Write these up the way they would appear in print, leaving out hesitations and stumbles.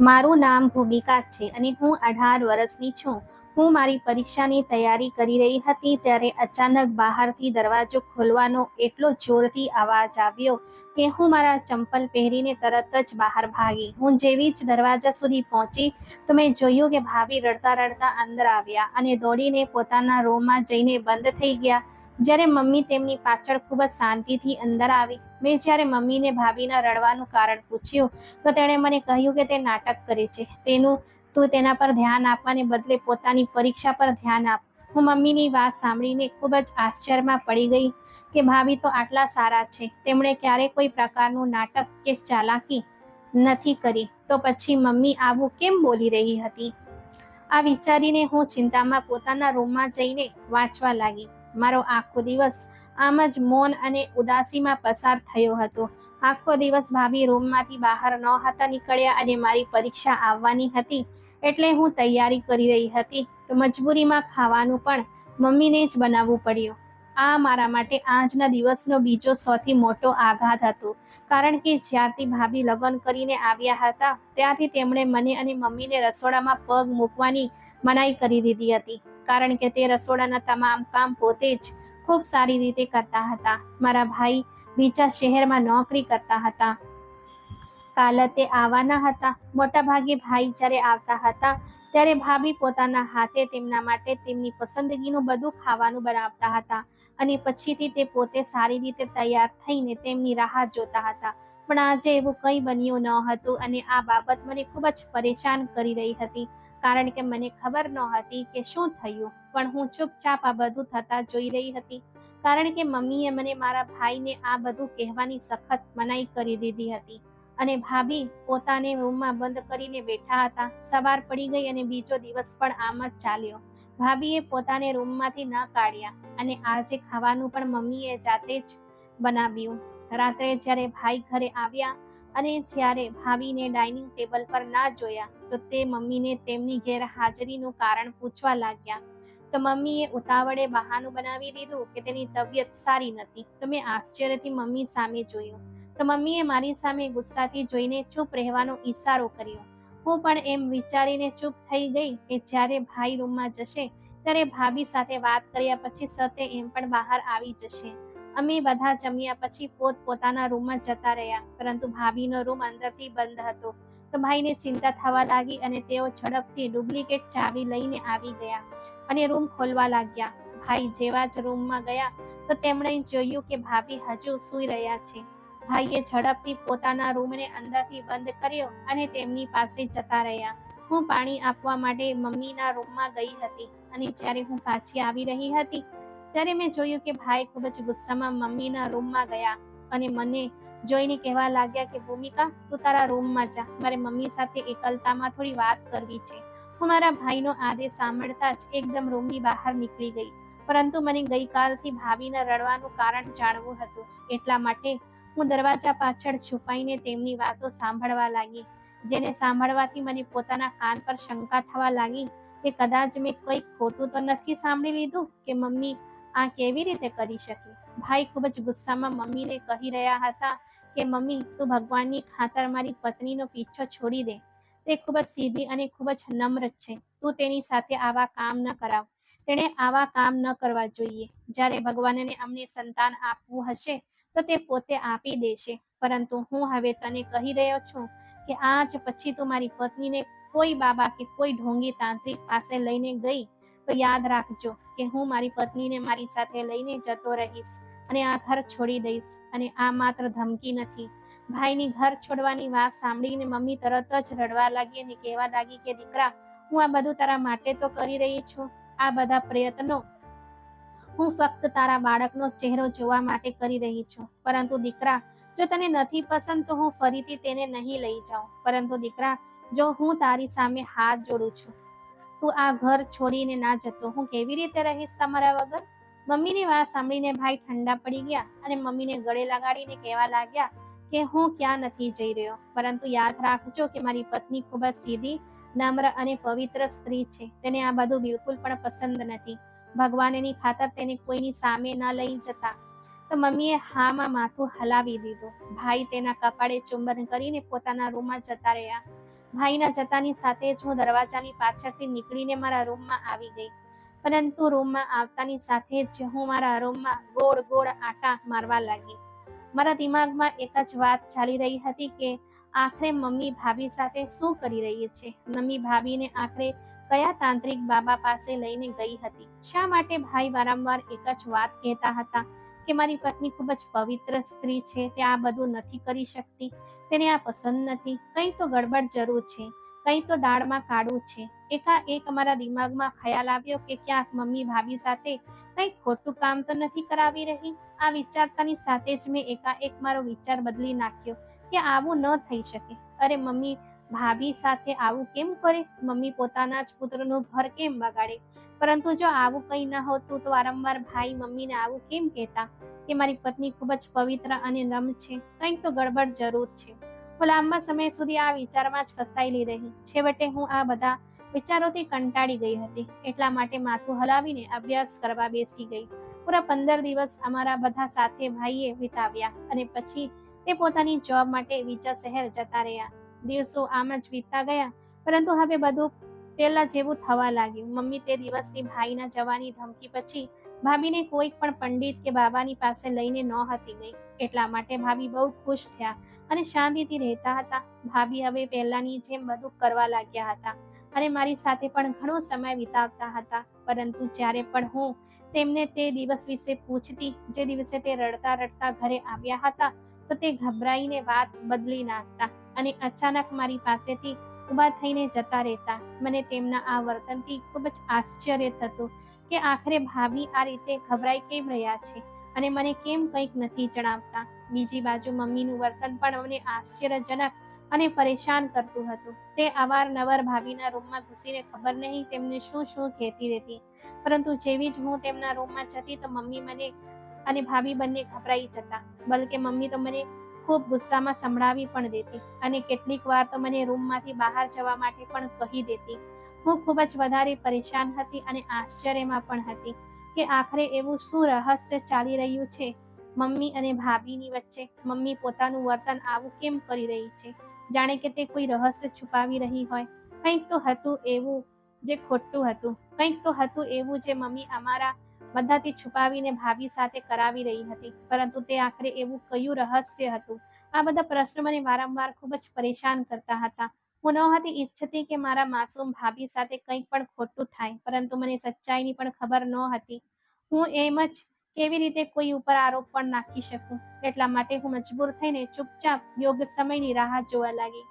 મારું નામ ભૂમિકા છે અને હું 18 વર્ષની છું. હું મારી પરીક્ષાની તૈયારી કરી રહી હતી ત્યારે અચાનક બહારથી દરવાજો ખોલવાનો એટલો જોરથી અવાજ આવ્યો કે હું મારા ચંપલ પહેરીને તરત જ બહાર ભાગી. હું જેવી જ દરવાજા સુધી પહોંચી તો મેં જોયું કે ભાભી રડતા રડતા અંદર આવ્યા અને દોડીને પોતાના રૂમમાં જઈને બંધ થઈ ગયા. જ્યારે મમ્મી તેમની પાછળ ખૂબ જ શાંતિથી અંદર આવી. મેં જ્યારે મમ્મીને ભાભીના રડવાનું કારણ પૂછ્યું તો તેણે મને કહ્યું કે તે નાટક કરે છે. તું તેના પર ધ્યાન આપવાને બદલે પોતાની પરીક્ષા પર ધ્યાન આપ. હું મમ્મીની વાત સાંભળીને ખૂબ જ આશ્ચર્યમાં પડી ગઈ કે ભાભી તો આટલા સારા છે. તેમણે ક્યારેય કોઈ પ્રકારનું નાટક કે ચાલાકી નથી કરી. તો પછી મમ્મી આવું કેમ બોલી રહી હતી? આ વિચારીને હું ચિંતામાં પોતાના રૂમમાં જઈને વાંચવા લાગી. મારો આખો દિવસ આમ જ મૌન અને ઉદાસીમાં પસાર થયો હતો. આખો દિવસ ભાભી રૂમમાંથી બહાર નહોતા નીકળ્યા અને મારી પરીક્ષા આવવાની હતી એટલે હું તૈયારી કરી રહી હતી તો મજબૂરીમાં ખાવાનું પણ મમ્મીને જ બનાવવું પડ્યું. આ મારા માટે આજના દિવસનો બીજો સૌથી મોટો આઘાત હતો, કારણ કે જ્યારથી ભાભી લગ્ન કરીને આવ્યા હતા ત્યારથી તેમણે મને અને મમ્મીને રસોડામાં પગ મૂકવાની મનાઈ કરી દીધી હતી, કારણ કે તે રસોડાના તમામ કામ પોતે જ ખૂબ સારી રીતે કરતા હતા. મારા ભાઈ બીજા શહેરમાં નોકરી કરતા હતા. કાલે તે આવવાના હતા. મોટા ભાગે ભાઈ જ્યારે આવતા હતા ત્યારે ભાભી પોતાના હાથે તેમના માટે તેમની પસંદગીનું બધું ખાવાનું બનાવતા હતા અને પછીથી તે પોતે સારી રીતે તૈયાર થઈને તેમની રાહ જોતા હતા. પણ આજે એવું કંઈ બન્યું ન હતું અને આ બાબત મને ખૂબ જ પરેશાન કરી રહી હતી, કારણ કે મને ખબર નહોતી કે શું થયું. પણ હું ચૂપચાપ આ બધું થતા જોઈ રહી હતી, કારણ કે મમ્મીએ મને મારા ભાઈને આ બધું કહેવાની સખત મનાઈ કરી દીધી હતી અને ભાભી પોતાને રૂમમાં બંધ કરીને બેઠા હતા. સવાર પડી ગઈ અને બીજો દિવસ પણ આમ જ ચાલ્યો. ભાભીએ પોતાને રૂમમાંથી ન કાઢ્યા અને આજે ખાવાનું પણ મમ્મીએ જાતે જ બનાવ્યું. રાત્રે જ્યારે ભાઈ ઘરે આવ્યા અને જ્યારે ભાભીને ડાઇનિંગ ટેબલ પર ના જોયા તો તે મમ્મીને તેમની ગેરહાજરીનું કારણ પૂછવા લાગ્યા. તો મમ્મીએ ઉતાવળે બહાનું બનાવી દીધું કે તેની તબિયત સારી નથી. તો મેં આશ્ચર્યથી મમ્મી સામે જોયું તો મમ્મીએ મારી સામે ગુસ્સાથી જોઈને ચૂપ રહેવાનો ઈશારો કર્યો. હું પણ એમ વિચારીને ચૂપ થઈ ગઈ કે જ્યારે ભાઈ રૂમમાં જશે ત્યારે ભાભી સાથે વાત કર્યા પછી સતે એમ પણ બહાર આવી જશે. અમે બધા જમ્યા પછી પોતાના રૂમમાં જતા રહ્યા, પરંતુ ભાભીનો રૂમ અંદરથી બંધ હતો. તો ભાઈને ચિંતા થવા લાગી અને તેઓ ઝડપથી ડુપ્લિકેટ ચાવી લઈને આવી ગયા અને રૂમ ખોલવા લાગ્યા. ભાઈ જેવા જ રૂમમાં ગયા તો તેમણે જોયું કે ભાભી હજુ સૂઈ રહ્યા છે. ભાઈએ ઝડપથી પોતાના રૂમને અંદરથી બંધ કર્યો અને તેમની પાસે જતા રહ્યા. હું પાણી આપવા માટે મમ્મીના રૂમમાં ગઈ હતી અને જ્યારે હું પાછી આવી રહી હતી ત્યારે મેં જોયું કે ભાઈ ખૂબ જ ગુસ્સામાં મમ્મીના રૂમમાં ગયા અને મને જોઈને કહેવા લાગ્યા કે ભૂમિકા, તું તારા રૂમમાં જા, મારે મમ્મી સાથે એકલતામાં થોડી વાત કરવી છે. હું મારા ભાઈનો આદેશ સાંભળતા જ એકદમ રૂમની બહાર નીકળી ગઈ, પરંતુ મને ગઈકાલથી ભાભીના રડવાનું કારણ જાણવું હતું. એટલા માટે હું દરવાજા પાછળ છુપાઈને તેમની વાતો સાંભળવા લાગી, જેને સાંભળવાથી મને પોતાના કાન પર શંકા થવા લાગી કે કદાચ મેં કંઈક ખોટું તો નથી સાંભળી લીધું કે મમ્મી આ કેવી રીતે કરી શકે. ભાઈ ખૂબ જ ગુસ્સામાં મમ્મીને કહી રહ્યા હતા કે મમ્મી, તું ભગવાનની ખાતર મારી પત્નીનો પીછો છોડી દે. તે ખૂબ જ સીધી અને ખૂબ જ નમ્ર છે. તું તેની સાથે આવા કામ ન કરાવ. તેણે આવા કામ ન કરવા જોઈએ. જ્યારે ભગવાનને અમને સંતાન આપવું હશે તો તે પોતે આપી દેશે, પરંતુ હું હવે તને કહી રહ્યો છું કે આજ પછી તું મારી પત્નીને કોઈ બાબા કે કોઈ ઢોંગી તાંત્રિક પાસે લઈને ગઈ તો યાદ રાખજો કે હું મારી પત્નીને મારી સાથે લઈને જતો રહીશ અને આ ઘર છોડી દઈશ. અને આ માત્ર ધમકી નથી. ભાઈની ઘર છોડવાની વાત સાંભળીને મમ્મી તરત જ રડવા લાગી અને કહેવા લાગી કે દીકરા, હું આ બધું તારા માટે તો કરી રહી છું. આ બધા પ્રયત્નો હું ફક્ત તારા બાળકનો ચહેરો જોવા માટે કરી રહી છું. પરંતુ દીકરા, જો તને નથી પસંદ તો હું ફરીથી તેને નહીં લઈ જાઉં. પરંતુ દીકરા, જો હું તારી સામે હાથ જોડું છું, તું આ ઘર છોડીને ના જતો, હું કેવી રીતે રહીશ તમારા વગર? મમ્મીની વાત સાંભળીને ભાઈ ઠંડા પડી ગયા અને મમ્મીને ગળે લગાડીને કહેવા લાગ્યા કે હું ક્યાં નથી જઈ રહ્યો, પરંતુ યાદ રાખજો કે મારી પત્ની ખૂબ જ સીધી, નમ્ર અને પવિત્ર સ્ત્રી છે. તેને આ બધું બિલકુલ પણ પસંદ નથી. ભગવાનની ખાતર તેને કોઈની સામે ન લઈ જતા. તો મમ્મીએ હામાં માથું હલાવી દીધું. ભાઈ તેના કપાળે ચુંબન કરીને પોતાના રૂમમાં જતા રહ્યા. ભાઈના જતાની સાથે જ હું દરવાજાની પાછળથી નીકળીને મારા રૂમમાં આવી ગઈ, પરંતુ રૂમમાં આવતાની સાથે જ હું મારા રૂમમાં ગોળ ગોળ આંટા મારવા લાગી. મારા દિમાગમાં એક જ વાત ચાલી રહી હતી કે આખરે મમ્મી ભાભી સાથે શું કરી રહી છે. મમ્મી ભાભીને આખરે કયા તાંત્રિક બાબા પાસે લઈને ગઈ હતી? શા માટે ભાઈ વારંવાર એક જ વાત કહેતા હતા કે મારી પત્ની ખૂબ જ પવિત્ર સ્ત્રી છે, તે આ બધું નથી કરી શકતી, તેને આ પસંદ નથી? કંઈ તો ગડબડ જરૂર છે, કંઈ તો દાળમાં કાળું છે. એકાએક મારા દિમાગમાં ખ્યાલ આવ્યો કે ક્યાંક મમ્મી ભાભી સાથે કંઈ ખોટું કામ તો નથી કરાવી રહી. આ વિચારતાની સાથે જ મેં એકાએક મારો વિચાર બદલી નાખ્યો કે આવું ન થઈ શકે. અરે મમ્મી ભાભી સાથે આવું કેમ કરે? મમ્મી પોતાના જ પુત્રનું ઘર કેમ બગાડે? પરંતુ જો આવું કંઈ ન હોતું તો વારંવાર ભાઈ મમ્મીને આવું કેમ કહેતા કે મારી પત્ની ખૂબ જ પવિત્ર અને નમ્ર છે? કંઈક તો ગડબડ જરૂર છે. હું લાંબા સમય સુધી આ વિચારમાં જ ફસાયેલી રહી. છેવટે હું આ બધા વિચારોથી કંટાળી ગઈ હતી. એટલા માટે માથું હલાવીને અભ્યાસ કરવા બેસી ગઈ. પૂરા 15 દિવસ અમારા બધા સાથે ભાઈએ વિતાવ્યા અને પછી તે પોતાની જોબ માટે બીજા શહેર જતા રહ્યા. દિવસો આમ જ વીતતા ગયા, પરંતુ હવે બધું પહેલા જેવું થવા લાગ્યું. મમ્મી તે દિવસની ભાઈના જવાની ધમકી પછી ભાભીને કોઈ પણ પંડિત કે બાબાની પાસે લઈને નહોતી ગઈ. એટલા માટે ભાભી બહુ ખુશ થયા અને શાંતિથી રહેતા હતા. ભાભી હવે પહેલાની જેમ બધું કરવા લાગ્યા હતા અને મારી સાથે પણ ઘણો સમય વિતાવતા હતા. પરંતુ જ્યારે પણ હું તેમને તે દિવસ વિશે પૂછતી, જે દિવસે તે રડતા રડતા ઘરે આવ્યા હતા, તો તે ગભરાઈને વાત બદલી નાખતા અને અચાનક મારી પાસેથી ઊભા થઈને જતા રહેતા. મને તેમના આ વર્તનથી ખૂબ જ આશ્ચર્ય થતું કે આખરે ભાભી આ રીતે ગભરાઈ કેમ રહ્યા છે અને મને કેમ કંઈક નથી જણાવતા. બીજી બાજુ મમ્મીનું વર્તન પણ મને આશ્ચર્યજનક અને પરેશાન કરતું હતું. તે અવારનવાર ભાભીના રૂમમાં ઘૂસીને ખબર નહીં તેમને શું શું કહેતી રહેતી, પરંતુ જેવી જ હું તેમના રૂમમાં જતી તો મમ્મી મને અને ભાભી બંને ગભરાઈ જતા. બલકે મમ્મી તો મને ખૂબ ગુસ્સામાં સંભળાવી પણ દેતી અને કેટલીક વાર તો મને રૂમમાંથી બહાર જવા માટે પણ કહી દેતી. હું ખૂબ જ વધારે પરેશાન હતી અને આશ્ચર્યમાં પણ હતી કે આખરે એવું શું રહસ્ય ચાલી રહ્યું છે મમ્મી અને ભાભીની વચ્ચે. મમ્મી પોતાનું વર્તન આવું કેમ કરી રહી છે, જાણે કે તે કોઈ રહસ્ય છુપાવી રહી હોય. કંઈક તો હતું એવું જે ખોટું હતું, કંઈક તો હતું એવું જે મમ્મી અમારા બધાથી છુપાવીને ભાભી સાથે કરાવી રહી હતી. પરંતુ તે આખરે એવું કયું રહસ્ય હતું? આ બધા પ્રશ્નો મને વારંવાર ખૂબ જ પરેશાન કરતા હતા. હું નહોતી ઈચ્છતી કે મારા માસૂમ ભાભી સાથે કંઈક પણ ખોટું થાય, પરંતુ મને સચ્ચાઈની પણ ખબર નહોતી. હું એમ જ કેવી રીતે કોઈ ઉપર આરોપ પણ નાખી શકું? એટલા માટે હું મજબૂર થઈને ચૂપચાપ યોગ્ય સમયની રાહ જોવા લાગી.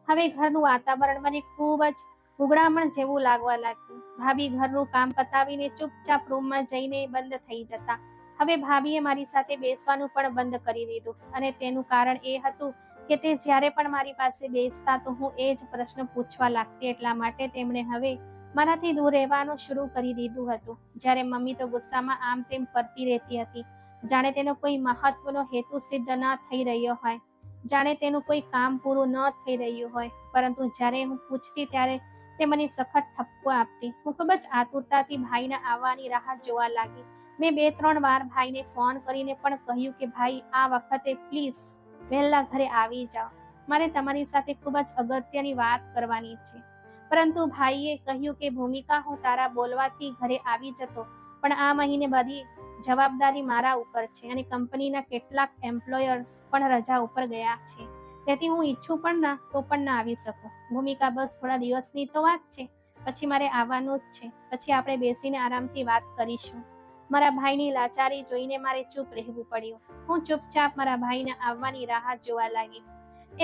હવે ઘરનું વાતાવરણ મને ખૂબ જ ઉગડામણ જેવું લાગવા લાગ્યું. ભાભી ઘરનું કામ પતાવીને ચૂપચાપ રૂમમાં જઈને બંધ થઈ જતા. હવે ભાભીએ મારી સાથે બેસવાનું પણ બંધ કરી દીધું અને તેનું કારણ એ હતું કે તે જ્યારે પણ મારી પાસે બેસતા તો હું એ જ પ્રશ્ન પૂછવા લાગતી. એટલા માટે તેમણે હવે મારાથી દૂર રહેવાનું શરૂ કરી દીધું હતું. જ્યારે મમ્મી તો ગુસ્સામાં આમ તેમ ફરતી રહેતી હતી, જાણે તેનો કોઈ મહત્વનો હેતુ સિદ્ધ ન થઈ રહ્યો હોય, જાણે તેનું કોઈ કામ પૂરું ન થઈ રહ્યું હોય. પરંતુ જ્યારે હું પૂછતી ત્યારે તે મને સખત ઠપકો આપતી. હું ખૂબ જ આતુરતાથી ભાઈના આવવાની રાહ જોવા લાગી. મેં 2-3 વાર ભાઈને ફોન કરીને પણ કહ્યું કે ભાઈ આ વખતે પ્લીઝ વહેલા ઘરે આવી જાઓ, મારે તમારી સાથે ખૂબ જ અગત્યની વાત કરવાની છે. પરંતુ ભાઈએ કહ્યું કે ભૂમિકા, હું તારા બોલવાથી ઘરે આવી જતો, પણ આ મહિને બધી જવાબદારી મારા ઉપર છે અને કંપનીના કેટલાક એમ્પ્લોયર્સ પણ રજા ઉપર ગયા છે, તેથી હું ઈચ્છું પણ ના તો પણ ના આવી શકું. ભૂમિકા, બસ થોડા દિવસની તો વાત છે, પછી મારે આવવાનું જ છે. પછી આપણે બેસીને આરામથી વાત કરીશું. મારા ભાઈની લાચારી જોઈને મારે ચૂપ રહેવું પડ્યું. હું ચૂપચાપ મારા ભાઈના આવવાની રાહ જોવા લાગી.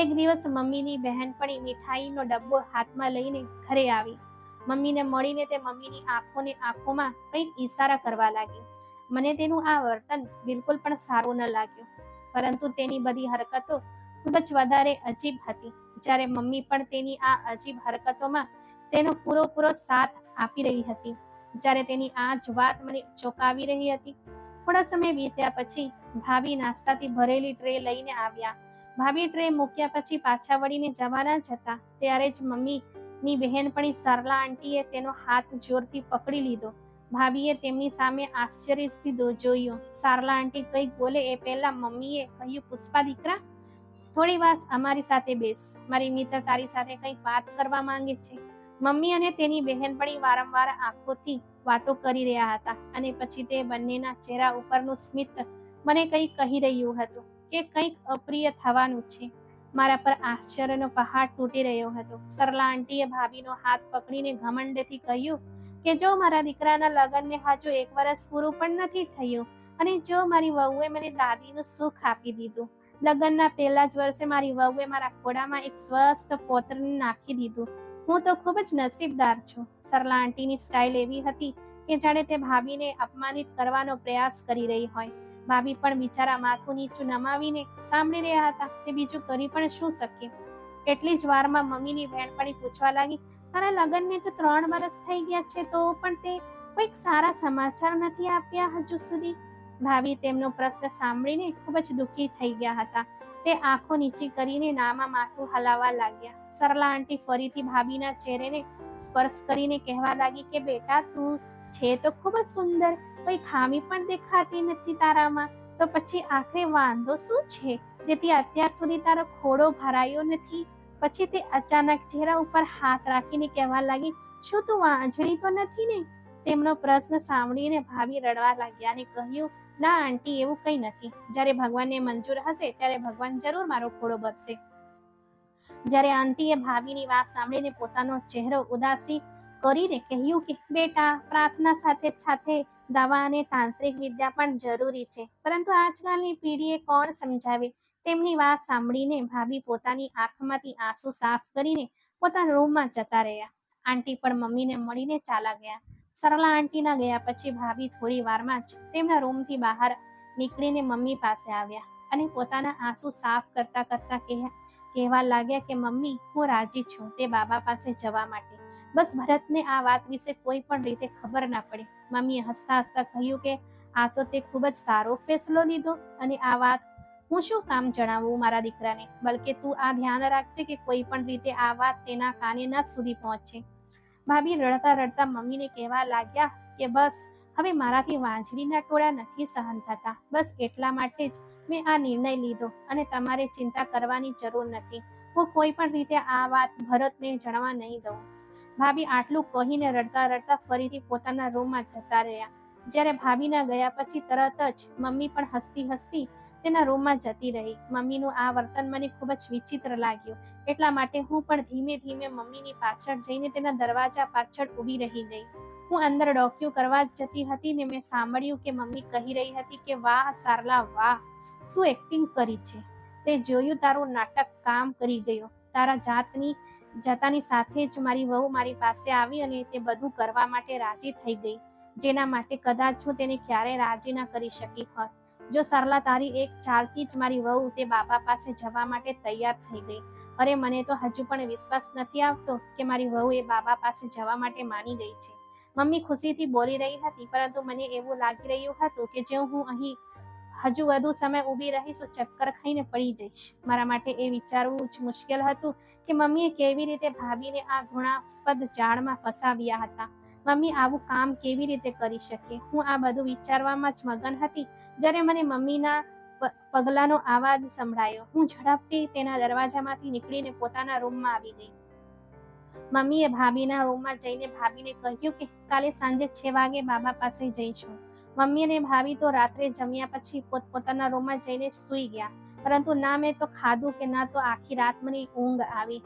એક દિવસ મમ્મીની બહેનપણી મીઠાઈનો ડબ્બો હાથમાં લઈને ઘરે આવી. મમ્મીને મળીને તે મમ્મીની આંખોમાં કંઈક ઈશારા કરવા લાગી. મને તેનું આ વર્તન બિલકુલ પણ સારું ન લાગ્યું, પરંતુ તેની બધી હરકતો ખૂબ જ વધારે અજીબ હતી. જ્યારે મમ્મી પણ તેની આ અજીબ હરકતોમાં તેનો પૂરો સાથ આપી રહી હતી, જ્યારે તેની આ જ વાત મને ચોંકાવી રહી હતી. થોડા સમય વીત્યા પછી ભાભી નાસ્તાથી ભરેલી ટ્રે લઈને આવ્યા. ભાભી ટ્રે મૂક્યા પછી પાછા વળીને જવાના જ હતા, ત્યારે જ મમ્મીની બહેનપણી સરલા આંટીએ તેનો હાથ જોરથી પકડી લીધો. ભાભીએ તેમની સામે આશ્ચર્યથી જોયું. સારલા આંટી કંઈક બોલે એ પહેલા મમ્મીએ કહ્યું, પુષ્પા દીકરા, થોડી વાર અમારી સાથે બેસ, મારી મિત્ર તારી સાથે કંઈક વાત કરવા માંગે છે. મમ્મી અને તેની બહેનપણી વારંવાર આંખોથી વાતો કરી રહ્યા હતા અને પછી તે બંનેના ચહેરા ઉપરનું સ્મિત મને કંઈક કહી રહ્યું હતું કે કંઈક અપ્રિય થવાનું છે. મારા પર આશ્ચર્યનો પહાડ તૂટી રહ્યો હતો. સરલા આંટીએ ભાભીનો હાથ પકડીને ઘમંડથી કહ્યું કે જો મારા દીકરાના લગ્નને હજુ 1 વર્ષ પૂરું પણ નથી થયું અને જો મારી વહુએ મને દાદીનું સુખ આપી દીધું. લગ્નના પહેલા જ વર્ષે મારી વહુએ મારા ખોળામાં એક સ્વસ્થ પૌત્રને નાખી દીધું. હું તો ખૂબ જ નસીબદાર છું. સરલા આંટીની સ્ટાઇલ એવી હતી કે જાણે તે ભાભીને અપમાનિત કરવાનો પ્રયાસ કરી રહી હોય. ભાભી પણ બિચારા માથું નીચું નમાવીને સાંભળી રહ્યા હતા. તે બીજું કરી પણ શું શકે. એટલી જ વારમાં મમ્મીની બહેનપણી પૂછવા લાગી, તારા લગ્નને તો 3 વર્ષ થઈ ગયા છે, તો પણ તે કોઈક સારા સમાચાર નથી આપ્યા હજુ સુધી. ભાભી તેમનો પ્રશ્ન સાંભળીને ખૂબ જ દુઃખી થઈ ગયા હતા. તે આંખો નીચી કરીને નામાં માથું હલાવવા લાગ્યા. સરલા આંટી ફરીથી ભાભીના ચહેરાને સ્પર્શ કરીને કહેવા લાગી કે બેટા, તું છે તો ખૂબ જ સુંદર, કોઈ ખામી પણ દેખાતી નથી તારામાં. તો પછી આખરે વાંધો શું છે જેથી અત્યાર સુધી તારો ખોળો ભરાયો નથી? પછી તે અચાનક ચહેરા ઉપર હાથ રાખીને કહેવા લાગી, શું તું વાંજણી તો નથી ને? તેમનો પ્રશ્ન સાંભળીને ભાભી રડવા લાગ્યા અને કહ્યું, ના આંટી, એવું કંઈ નથી. જ્યારે ભગવાનને મંજૂર હશે ત્યારે ભગવાન જરૂર મારો ખોળો ભરશે. જ્યારે આંટીએ ભાભીની વાત સાંભળીને પોતાનો ચહેરો ઉદાસી કરીને કહ્યું કે બેટા, પ્રાર્થના સાથે સાથે દવા અને તાંત્રિક વિદ્યા પણ જરૂરી છે, પરંતુ આજકાલની પેઢીએ કોણ સમજાવે? તેમની વાત સાંભળીને ભાભી પોતાની આંખમાંથી આંસુ સાફ કરીને પોતાના રૂમમાં જતા રહ્યા. આંટી પણ મમ્મીને મળીને ચાલા ગયા. સરલા આંટીના ગયા પછી ભાભી થોડી વારમાં જ તેમના રૂમથી બહાર નીકળીને મમ્મી પાસે આવ્યા અને પોતાના આંસુ સાફ કરતા કરતા કહેવા લાગ્યા કે મમ્મી, હું રાજી છું તે બાબા પાસે જવા માટે. બસ ભરતને આ વાત વિશે કોઈ પણ રીતે ખબર ના પડે. મમ્મીએ હસતા હસતા કહ્યું કે આ તો તે ખૂબ જ સારો ફેસલો લીધો અને આ વાત હું શું કામ જણાવું મારા દીકરાને? બલકે તું આ ધ્યાન રાખજે કે કોઈ પણ રીતે આ વાત તેના કાને ન સુધી પહોંચે. ભાભી રડતા રડતા મમ્મીને કહેવા લાગ્યા કે બસ હવે મારાથી વાંજળીના ટોળા નથી સહન થતા. બસ એટલા માટે જ મેં આ નિર્ણય લીધો અને તમારે ચિંતા કરવાની જરૂર નથી. હું કોઈ પણ રીતે આ વાત ભરતને જણાવવા નહીં દઉં. ભાભી આટલું કહીને રડતા રડતા ફરીથી પોતાના રૂમમાં જતા રહ્યા. જ્યારે ભાભીના ગયા પછી તરત જ મમ્મી પણ હસતી હસતી તેના રૂમમાં જતી રહી. મમ્મીનું આ વર્તન મને ખૂબ જ વિચિત્ર લાગ્યું. એટલા માટે હું પણ ધીમે ધીમે મમ્મીની પાછળ જઈને તેના દરવાજા પાછળ ઊભી રહી ગઈ. હું અંદર ડોક્યું કરવા જતી હતી ને મેં સાંભળ્યું કે મમ્મી કહી રહી હતી કે વાહ સારલા, વાહ, શું એક્ટિંગ કરી છે. તે જોયું, તારું નાટક કામ કરી ગયું. તારા જતાની સાથે જ મારી વહુ મારી પાસે આવી અને તે બધું કરવા માટે રાજી થઈ ગઈ, જેના માટે કદાચ હું તેને ક્યારેય રાજી ના કરી શકી હોત. જો સરલા, તારી એક ચાલથી જ મારી વહુ તે બાબા પાસે જવા માટે તૈયાર થઈ ગઈ. અરે, મને તો હજુ પણ વિશ્વાસ નથી આવતો કે મારી વહુ એ બાબા પાસે જવા માટે માની ગઈ છે. મમ્મી ખુશીથી બોલી રહી હતી, પરંતુ મને એવું લાગી રહ્યું હતું કે જો હું અહીં હજુ વધુ સમય ઊભી રહીશ તો ચક્કર ખાઈને પડી જઈશ. મારા માટે એ વિચારવું જ મુશ્કેલ હતું કે મમ્મીએ કેવી રીતે ભાભીને આ ઘૃણાસ્પદ જાળમાં ફસાવ્યા હતા. મમ્મી આવું કામ કેવી રીતે કરી શકે? હું આ બધું વિચારવામાં જ મગન હતી જ્યારે મને મમ્મીના પગલાંનો અવાજ સંભળાયો. હું ઝડપથી તેના દરવાજામાંથી નીકળીને પોતાના રૂમમાં આવી ગઈ. મમ્મીએ ભાભીના રૂમમાં જઈને ભાભીને કહ્યું કે કાલે સાંજે 6 વાગે બાબા પાસે જઈશું. મમ્મી અને ભાભી તો રાત્રે જમ્યા પછી પોતપોતાના રૂમમાં જઈને સૂઈ ગયા, પરંતુ ના મેં તો ખાધું કે ના તો આખી રાત મને ઊંઘ આવી.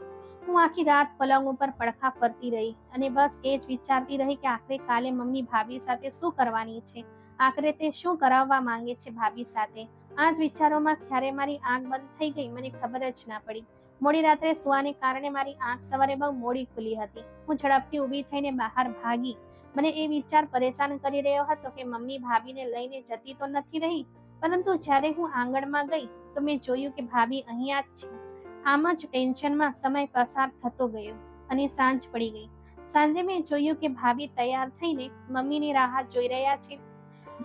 હું આખી રાત પલંગ ઉપર પડખા ફરતી રહી અને બસ એ જ વિચારતી રહી કે આખરે કાલે મમ્મી ભાભી સાથે શું કરવાની છે, આખરે તે શું કરાવવા માંગે છે ભાભી સાથે. આ જ વિચારોમાં ક્યારે મારી આંખ બંધ થઈ ગઈ મને ખબર જ ના પડી. મોડી રાત્રે સુવાને કારણે મારી આંખ સવારે બહુ મોડી ખુલી હતી. હું ઝડપથી ઊભી થઈને બહાર ભાગી. મને એ વિચાર પરેશાન કરી રહ્યો હતો કે મમ્મી ભાભીને લઈને જતી તો નથી રહી, પરંતુ જ્યારે હું આંગણમાં ગઈ તો મેં જોયું કે ભાભી અહીંયા જ છે. આમ જ ટેન્શનમાં સમય પસાર થતો ગયો અને સાંજ પડી ગઈ. સાંજે મેં જોયું કે ભાભી તૈયાર થઈને મમ્મીની રાહ જોઈ રહ્યા છે.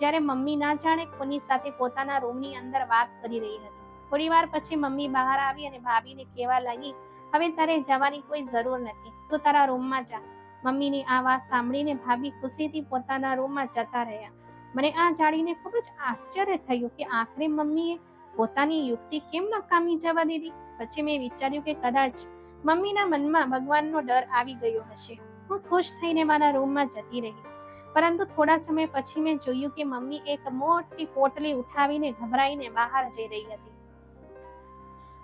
જ્યારે મમ્મી ના જાણે કોની સાથે પોતાના રૂમની અંદર વાત કરી રહી હતી. થોડી વાર પછી મમ્મી બહાર આવી અને ભાભીને કહેવા લાગી, હવે તારે જવાની કોઈ જરૂર નથી, તું તારા રૂમમાં જા. મમ્મીની આ વાત સાંભળીને ભાભી ખુશીથી પોતાના રૂમમાં જતા રહ્યા. મને આ જાણીને ખૂબ જ આશ્ચર્ય થયું કે આખરે મમ્મીએ પોતાની યુક્તિ કેમ નકામી જવા દીધી? પછી મેં વિચાર્યું કે કદાચ મમ્મીના મનમાં ભગવાનનો ડર આવી ગયો હશે. હું ખુશ થઈને મારા રૂમમાં જતી રહી. પરંતુ થોડા સમય પછી મેં જોયું કે મમ્મી એક મોટી પોટલી ઉઠાવીને ઘબરાઈને બહાર જઈ રહી હતી.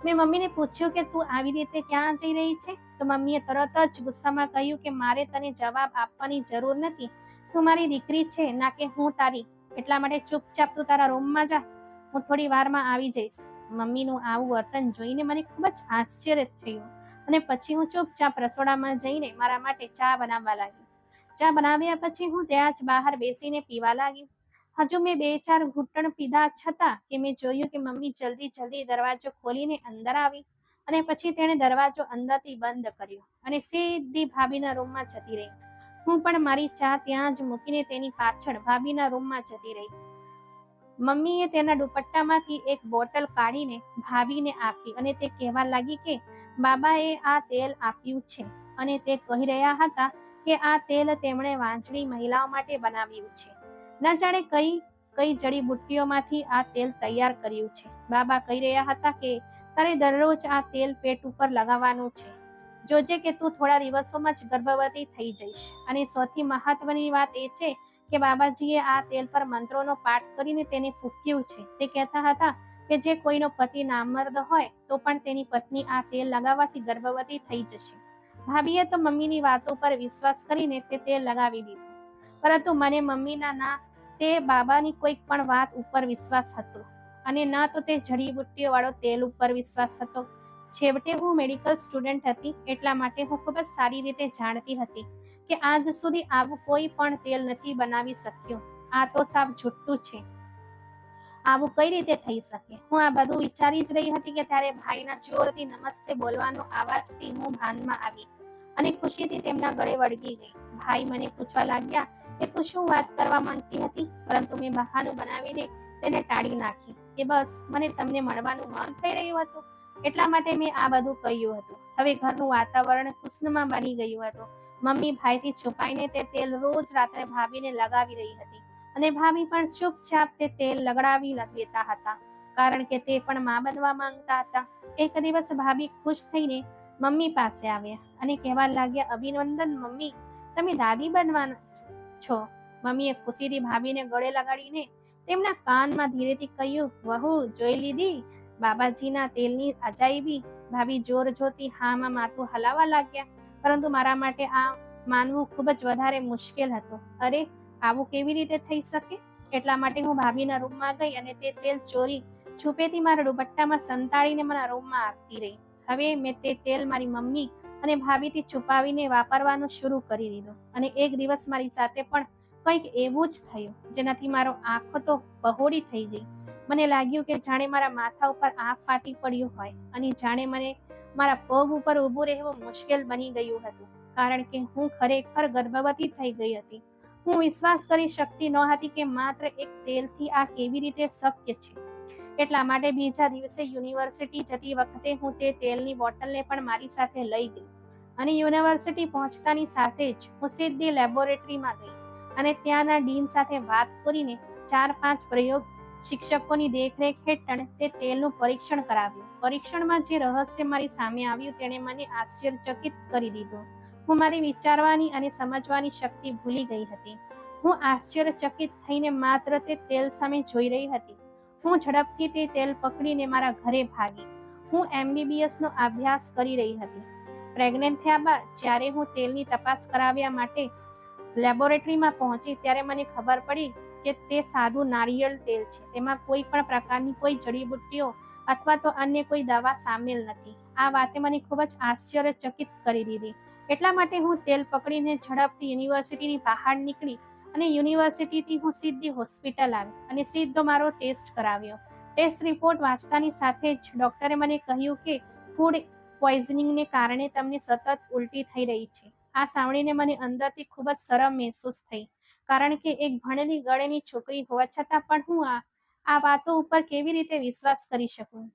મેં મમ્મીને પૂછ્યું કે તું આવી રીતે ક્યાં જઈ રહી છે? તો મમ્મીએ તરત જ ગુસ્સામાં કહ્યું કે મારે તને જવાબ આપવાની જરૂર નથી. તું મારી દીકરી છે, ના કે હું તારી. એટલા માટે ચૂપચાપ તું તારા રૂમમાં જા. હું થોડી વારમાં આવી જઈશ. મમ્મીનું આવું વર્તન જોઈને મને ખૂબ જ આશ્ચર્ય થયું અને પછી હું ચૂપચાપ રસોડામાં જઈને મારા માટે ચા બનાવવા લાગી. ચા બનાવ્યા પછી હું ત્યાં જ બહાર બેસીને પીવા લાગી. હજુ મેં 2-4 ઘૂંટણ પીધા છતાં કે મેં જોયું કે મમ્મી જલ્દી દરવાજો ખોલીને અંદર આવી અને પછી તેણે દરવાજો અંદરથી બંધ કર્યો અને સીધી ભાભીના રૂમમાં જતી રહી. હું પણ મારી ચા ત્યાં જ મૂકીને તેની પાછળ ભાભીના રૂમમાં જતી રહી. મમ્મીએ તેના દુપટ્ટામાંથી એક બોટલ કાઢીને ભાભીને આપી અને તે કહેવા લાગી કે બાબાએ આ તેલ આપ્યું છે અને તે કહી રહ્યા હતા કે આ તેલ તેમણે વાંચણી મહિલાઓ માટે બનાવ્યું છે. ન જાણે કઈ જડીબુટ્ટીઓમાંથી આ તેલ તૈયાર કર્યું છે. બાબા કહી રહ્યા હતા કે તારે દરરોજ આ તેલ પેટ ઉપર લગાવવાનું છે. જોજે કે તું થોડા દિવસોમાં જ ગર્ભવતી થઈ જઈશ. અને સૌથી મહત્વની વાત એ છે કે બાબાજીએ આ તેલ પર મંત્રોનો પાઠ કરીને તેને ફૂંક્યું છે. તે કહેતા હતા કે જે કોઈનો પતિ નામર્દ હોય તો પણ તેની પત્ની આ તેલ લગાવવાથી ગર્ભવતી થઈ જશે. ભાભીએ તો મમ્મીની વાતો પર વિશ્વાસ કરીને તે તેલ લગાવી દીધું. પરંતુ મને મમ્મીના ના તે બાબાની કોઈક પણ વાત ઉપર વિશ્વાસ હતો અને ન તો તે જડીબુટ્ટીઓ વાળો તેલ ઉપર વિશ્વાસ હતો. છેવટે હું મેડિકલ સ્ટુડન્ટ હતી, એટલા માટે હું ખૂબ જ સારી રીતે જાણતી હતી કે આજ સુધી આવું કોઈ પણ તેલ નથી બનાવી શક્યું. આ તો સાવ જુઠ્ઠું છે. આવું કઈ રીતે થઈ શકે? હું આ બધું વિચારી જ રહી હતી કે ત્યારે ભાઈના જોરથી નમસ્તે બોલવાનો અવાજથી હું ભાનમાં આવી અને ખુશીથી તેમના ગળે વળગી ગઈ. ભાઈ મને પૂછવા લાગ્યા કે તું શું વાત કરવા માંગતી હતી? પરંતુ મેં બહાનું બનાવીને તેને ટાળી નાખી કે બસ મને તમને મળવાનું મન થઈ રહ્યું હતું, એટલા માટે મેં આ બધું કહ્યું હતું. હવે ઘરનું વાતાવરણ ખુશનુમા બની ગયું હતું. મમ્મી ભાઈથી છુપાઈને તે તેલ રોજ રાત્રે ભાભીને લગાવી રહી હતી અને ભાભી પણ ચૂપચાપ તે તેલ લગાવી દેતા હતા, કારણ કે તે પણ માં બનવા માંગતા હતા. એક દિવસ ભાભી ખુશ થઈને મમ્મી પાસે આવ્યા અને કહેવા લાગ્યા, અભિનંદન મમ્મી, તમે દાદી બનવાના છો. મમ્મીએ ખુશીથી ભાભીને ગળે લગાડીને તેમના કાનમાં ધીરેથી કહ્યું, વહુ જોઈ લીધી બાબાજીના તેલની અજાયબી? ભાભી જોરથી હામાં માથું હલાવવા લાગ્યા, પરંતુ મારા માટે આ માનવું ખૂબ જ વધારે મુશ્કેલ હતું. અરે, આવું કેવી રીતે થઈ શકે? એટલા માટે હું ભાભીના રૂમમાં ગઈ અને તે તેલ ચોરી છુપેથી મારા દુપટ્ટામાં સંતાડીને મારા રૂમમાં આવતી રહી. હવે મેં તે તેલ મારી મમ્મી અને ભાભીથી છુપાવીને વાપરવાનું શરૂ કરી દીધું અને એક દિવસ મારી સાથે પણ કંઈક એવું જ થયું જેનાથી મારો આંખો તો બહોળી થઈ ગઈ. મને લાગ્યું કે જાણે મારા માથા ઉપર આંખ ફાટી પડ્યું હોય અને જાણે મને મારા પગ ઉપર ઊભું રહેવું મુશ્કેલ બની ગયું હતું, કારણ કે હું ખરેખર ગર્ભવતી થઈ ગઈ હતી. હું વિશ્વાસ કરી શકતી નહોતી કે માત્ર એક તેલથી આ કેવી રીતે શક્ય છે. એટલા માટે બીજા દિવસે યુનિવર્સિટી જતી વખતે હું તે તેલની બોટલને પણ મારી સાથે લઈ ગઈ અને યુનિવર્સિટી પહોંચતાની સાથે જ હું સીધી લેબોરેટરીમાં ગઈ અને ત્યાંના ડીન સાથે વાત કરીને 4-5 પ્રયોગ શિક્ષકોની દેખરેખ હેઠળ તે તેલનું પરીક્ષણ કરાવ્યું. પરીક્ષણમાં જે રહસ્ય મારી સામે આવ્યું તેણે મને આશ્ચર્યચકિત કરી દીધું. હું મારી વિચારવાની અને સમજવાની શક્તિ ભૂલી ગઈ હતી. હું આશ્ચર્યચકિત થઈને માત્ર તે તેલ સામે જોઈ રહી હતી. હું ઝડપથી તે તેલ પકડીને મારા ઘરે ભાગી. હું MBBS નો અભ્યાસ કરી રહી હતી. પ્રેગ્નન્ટ થયા બાદ જ્યારે હું તેલની તપાસ કરાવ્યા માટે લેબોરેટરીમાં પહોંચી ત્યારે મને ખબર પડી કે તે સાદું નારિયેળ તેલ છે. તેમાં કોઈ પણ પ્રકારની કોઈ જડીબુટ્ટીઓ અથવા તો અન્ય કોઈ દવા સામેલ નથી. આ વાતે મને ખૂબ જ આશ્ચર્યચકિત કરી દીધી. એટલા માટે હું તેલ પકડીને ઝડપથી યુનિવર્સિટીની બહાર નીકળી અને યુનિવર્સિટીથી હું સીધી હોસ્પિટલ આવી અને સીધો મારો ટેસ્ટ કરાવ્યો. ટેસ્ટ રિપોર્ટ વાંચતાની સાથે જ ડોક્ટરે મને કહ્યું કે ફૂડ પોઈઝનિંગને કારણે તમને સતત ઉલટી થઈ રહી છે. આ સાંભળીને મને અંદરથી ખૂબ જ શરમ મહેસૂસ થઈ, કારણ કે એક ભણેલી ગળેની છોકરી હોવા છતાં પણ હું આ વાતો ઉપર કેવી રીતે વિશ્વાસ કરી શકું.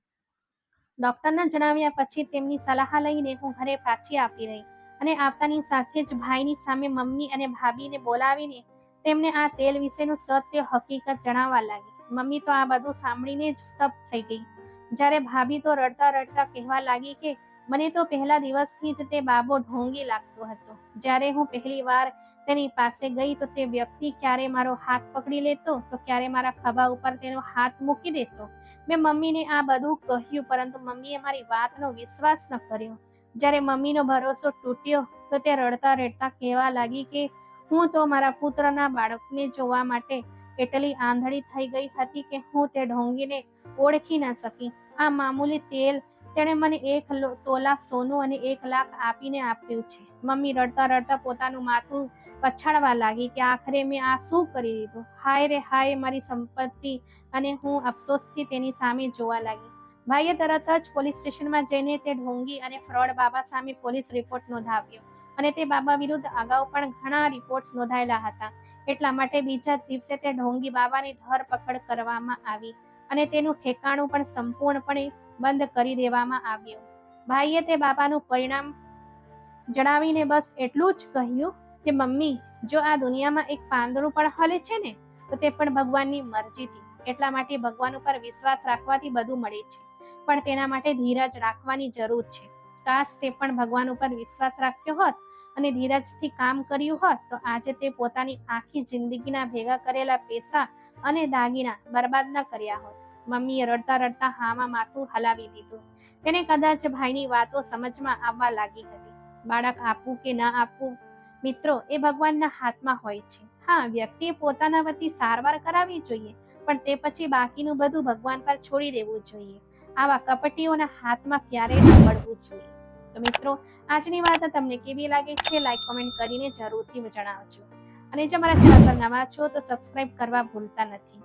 ડોક્ટરના જણાવ્યા પછી તેમની સલાહ લઈને હું ઘરે પાછી આવતી રહી અને આવતાની સાથે જ ભાઈની સામે મમ્મી અને ભાભીને બોલાવીને તેમને આ તેલ વિશેનું સત્ય હકીકત જણાવવા લાગી. મમ્મી તો આ બધું સાંભળીને જ સ્તબ્ધ થઈ ગઈ. જ્યારે ભાભી તો રડતા રડતા કહેવા લાગી કે મને તો પહેલા દિવસથી જ તે બાબો ઢોંગી લાગતો હતો. જ્યારે હું પહેલી વાર તેની પાસે ગઈ તો તે વ્યક્તિ ક્યારે મારો હાથ પકડી લેતો તો ક્યારે મારા ખભા ઉપર તેનો હાથ મૂકી દેતો. મેં મમ્મીને આ બધું કહ્યું, પરંતુ મમ્મીએ મારી વાતનો વિશ્વાસ ન કર્યો. જ્યારે મમ્મીનો ભરોસો તૂટ્યો તો તે રડતા રડતા કહેવા લાગી કે હું તો મારા પુત્રના બાળકને જોવા માટે એટલી આંધળી થઈ ગઈ હતી કે હું તે ઢોંગીને ઓળખી ન શકી. આ મામૂલી તેલ તેણે મને 1 તોલા સોનું અને 1 લાખ આપીને આપ્યું છે. મમ્મી રડતા રડતા પોતાનું માથું પછાડવા લાગી કે આખરે મેં આ શું કરી દીધું. હાય રે હાય, મારી સંપત્તિ. અને હું અફસોસથી તેની સામે જોવા લાગી. ભાઈએ તરત જ પોલીસ સ્ટેશનમાં જઈને તે ઢોંગી અને ફ્રોડ બાબા સામે પોલીસ રિપોર્ટ નોંધાવ્યો અને તે બાબા વિરુદ્ધ અગાઉ પણ ઘણા રિપોર્ટ્સ નોંધાયેલા હતા. એટલા માટે બીજા દિવસે તે ઢોંગી બાબાની ધરપકડ કરવામાં આવી અને તેનું ઠેકાણું પણ સંપૂર્ણપણે બંધ કરી દેવામાં આવ્યું. ભાઈએ તે બાબાનું પરિણામ જણાવીને બસ એટલું જ કહ્યું કે મમ્મી, જો આ દુનિયામાં એક પાંદડું પણ હલે છે ને તો તે પણ ભગવાનની મરજીથી. એટલા માટે ભગવાન ઉપર વિશ્વાસ રાખવાથી બધું મળે છે, પણ તેના માટે ધીરજ રાખવાની જરૂર છે. કાશ તે પણ ભગવાન ઉપર વિશ્વાસ રાખ્યો હોત અને ધીરજથી કામ કર્યું હોત તો આજે તે પોતાની આખી જિંદગીના ભેગા કરેલા પૈસા અને દાગીના બરબાદ ન કર્યા હોત. મમ્મીએ રડતા રડતા હામાં માથું હલાવી દીધું. તેને કદાચ ભાઈની વાતો સમજમાં આવવા લાગી હતી. બાળક આપવું કે ન આપવું મિત્રો, એ ભગવાનના હાથમાં હોય છે. હા, વ્યક્તિએ પોતાના વતી સારવાર કરાવવી જોઈએ, પણ તે પછી બાકીનું બધું ભગવાન પર છોડી દેવું જોઈએ. આવા કપટીઓના હાથમાં ક્યારેય ન પડવું જોઈએ. તો મિત્રો, આજની વાત તમને કેવી લાગે છે? લાઈક કોમેન્ટ કરીને જરૂરથી જણાવજો. અને જો મારા ચેનલ પર નવા છો તો સબસ્ક્રાઇબ કરવા ભૂલતા નથી.